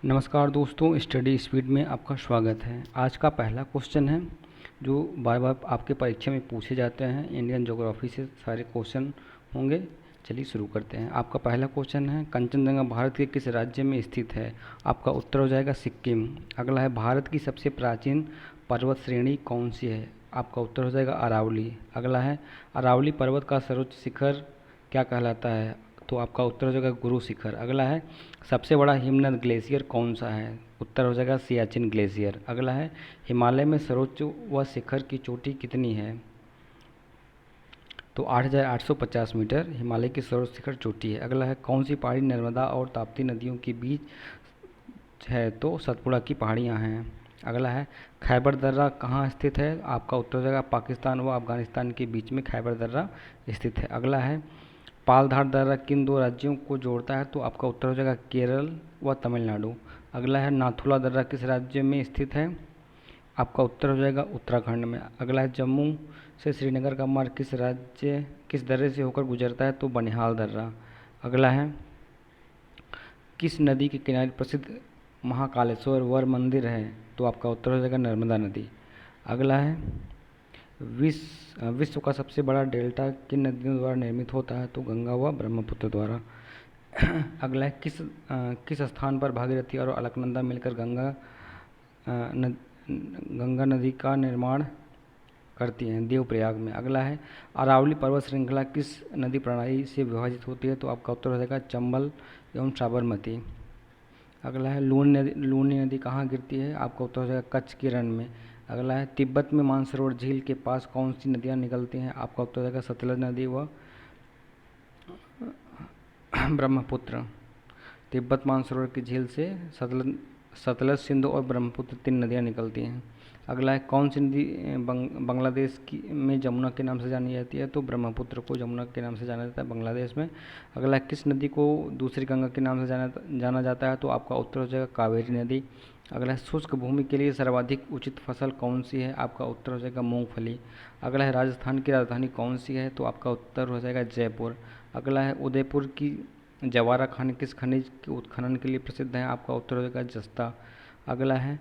नमस्कार दोस्तों, study speed में आपका स्वागत है। आज का पहला क्वेश्चन है जो बार बार आपके परीक्षा में पूछे जाते हैं। इंडियन ज्योग्राफी से सारे क्वेश्चन होंगे। चलिए शुरू करते हैं। आपका पहला क्वेश्चन है, कंचनजंगा भारत के किस राज्य में स्थित है? आपका उत्तर हो जाएगा सिक्किम। अगला है, भारत की सबसे प्राचीन पर्वत श्रेणी कौन सी है? आपका उत्तर हो जाएगा अरावली। अगला है, अरावली पर्वत का सर्वोच्च शिखर क्या कहलाता है? तो आपका उत्तर हो जाएगा गुरु शिखर। अगला है, सबसे बड़ा हिमनद ग्लेशियर कौन सा है? उत्तर हो जाएगा सियाचिन ग्लेशियर। अगला है, हिमालय में सर्वोच्च व शिखर की चोटी कितनी है? तो 8,850 मीटर हिमालय की सर्वोच्च शिखर चोटी है। अगला है, कौन सी पहाड़ी नर्मदा और ताप्ती नदियों के बीच है? तो सतपुड़ा की पहाड़ियाँ हैं। अगला है, खैबर दर्रा कहाँ स्थित है? आपका उत्तर हो जाएगा पाकिस्तान व अफगानिस्तान के बीच में खैबर दर्रा स्थित है। अगला है, पालधार दर्रा किन दो राज्यों को जोड़ता है? तो आपका उत्तर हो जाएगा केरल व तमिलनाडु। अगला है, नाथुला दर्रा किस राज्य में स्थित है? आपका उत्तर हो जाएगा उत्तराखंड में। अगला है, जम्मू से श्रीनगर का मार्ग किस दर्रे से होकर गुजरता है? तो बनिहाल दर्रा। अगला है, किस नदी के किनारे प्रसिद्ध महाकालेश्वर वर मंदिर है? तो आपका उत्तर हो जाएगा नर्मदा नदी। अगला है, विश्व का सबसे बड़ा डेल्टा किन नदियों द्वारा निर्मित होता है? तो गंगा व ब्रह्मपुत्र द्वारा। अगला है, किस स्थान पर भागीरथी और अलकनंदा मिलकर गंगा नदी का निर्माण करती हैं? देवप्रयाग में। अगला है, अरावली पर्वत श्रृंखला किस नदी प्रणाली से विभाजित होती है? तो आपका उत्तर हो जाएगा चंबल एवं साबरमती। अगला है, लूनी नदी कहाँ गिरती है? आपका उत्तर हो जाएगा कच्छ के रण में। अगला है, तिब्बत में मानसरोवर झील के पास कौन सी नदियाँ निकलती हैं? आपका उत्तर हो जाएगा सतलज नदी व ब्रह्मपुत्र। तिब्बत मानसरोवर की झील से सतलज, सिंधु और ब्रह्मपुत्र 3 नदियाँ निकलती हैं। अगला है, कौन सी नदी बांग्लादेश में जमुना के नाम से जानी जाती है? तो ब्रह्मपुत्र को जमुना के नाम से जाना जाता है बांग्लादेश में। अगला है, किस नदी को दूसरी गंगा के नाम से जाना जाता है? तो आपका उत्तर हो जाएगा कावेरी नदी। अगला है, शुष्क भूमि के लिए सर्वाधिक उचित फसल कौन सी है? आपका उत्तर हो जाएगा मूंगफली। अगला है, राजस्थान की राजधानी कौन सी है? तो आपका उत्तर हो जाएगा जयपुर। अगला है, उदयपुर की जवारा खान किस खनिज के उत्खनन के लिए प्रसिद्ध है? आपका उत्तर हो जाएगा जस्ता। अगला है,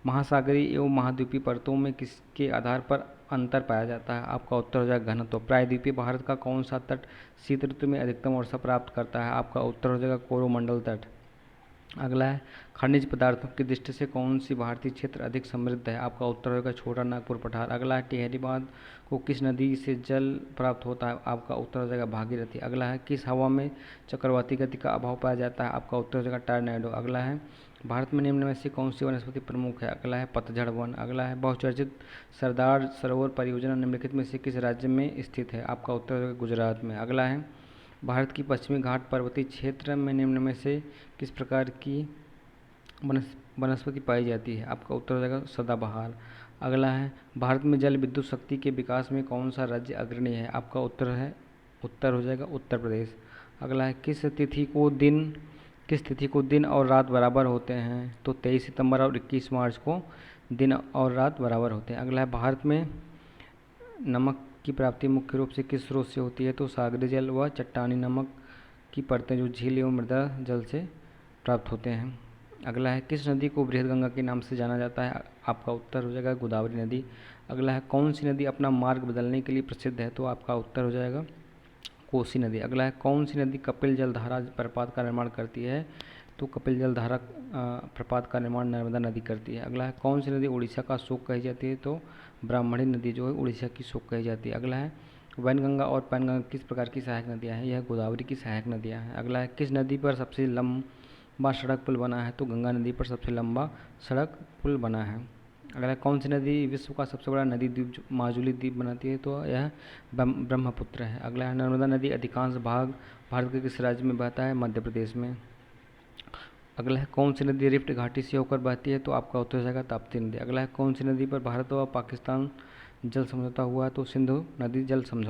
महासागरीय एवं महाद्वीपीय परतों में किसके आधार पर अंतर पाया जाता है? आपका उत्तर हो जाएगा घनत्व। प्रायद्वीपीय भारत का कौन सा तट शीत ऋतु में अधिकतम वर्षा प्राप्त करता है? आपका उत्तर हो जाएगा कोरोमंडल तट। अगला है, खनिज पदार्थों की दृष्टि से कौन सी भारतीय क्षेत्र अधिक समृद्ध है? आपका उत्तर होगा छोटा नागपुर पठार। अगला है, टिहरी बांध को किस नदी से जल प्राप्त होता है? आपका उत्तर हो जाएगा भागीरथी। अगला है, किस हवा में चक्रवाती गति का अभाव पाया जाता है? आपका उत्तर हो जाएगा टॉर्नेडो। अगला है, भारत में निम्न में से कौन सी वनस्पति प्रमुख है? अगला है, पतझड़ वन। अगला है, बहुचर्चित सरदार सरोवर परियोजना निम्नलिखित में से किस राज्य में स्थित है? आपका उत्तर हो जाएगा गुजरात में। अगला है, भारत की पश्चिमी घाट पर्वतीय क्षेत्र में निम्न में से किस प्रकार की वनस्पति पाई जाती है? आपका उत्तर हो जाएगा सदाबहार। अगला है, भारत में जल विद्युत शक्ति के विकास में कौन सा राज्य अग्रणी है? आपका उत्तर हो जाएगा उत्तर प्रदेश। अगला है, किस तिथि को दिन और रात बराबर होते हैं? तो 23 सितंबर और 21 मार्च को दिन और रात बराबर होते हैं। अगला है, भारत में नमक की प्राप्ति मुख्य रूप से किस स्रोत से होती है? तो सागरी जल व चट्टानी नमक की परतें जो झील एवं मृदा जल से प्राप्त होते हैं। अगला है, किस नदी को बृहदगंगा के नाम से जाना जाता है? आपका उत्तर हो जाएगा गोदावरी नदी। अगला है, कौन सी नदी अपना मार्ग बदलने के लिए प्रसिद्ध है? तो आपका उत्तर हो जाएगा कोसी नदी। अगला है, कौन सी नदी कपिल जलधारा प्रपात का निर्माण करती है? तो कपिल जलधारा प्रपात का निर्माण नर्मदा नदी करती है। अगला है, कौन सी नदी उड़ीसा का शोक कही जाती है? तो ब्राह्मणी नदी जो है उड़ीसा की शोक कही जाती है। अगला है, वैनगंगा और पैनगंगा किस प्रकार की सहायक नदियाँ हैं? यह गोदावरी की सहायक नदियाँ हैं। अगला है, किस नदी पर सबसे लंबा सड़क पुल बना है? तो गंगा नदी पर सबसे लंबा सड़क पुल बना है। अगला, कौन सी नदी विश्व का सबसे बड़ा नदी द्वीप माजुली द्वीप बनाती है? तो यह ब्रह्मपुत्र है। अगला है, नर्मदा नदी अधिकांश भाग भारत के किस राज्य में बहता है? मध्य प्रदेश में। अगला है, कौन सी नदी रिफ्ट घाटी से होकर बहती है? तो आपका उत्तर हो जाएगा ताप्ती नदी। अगला है, कौन सी नदी पर भारत व पाकिस्तान जल समझौता हुआ है? तो सिंधु नदी जल समझौता।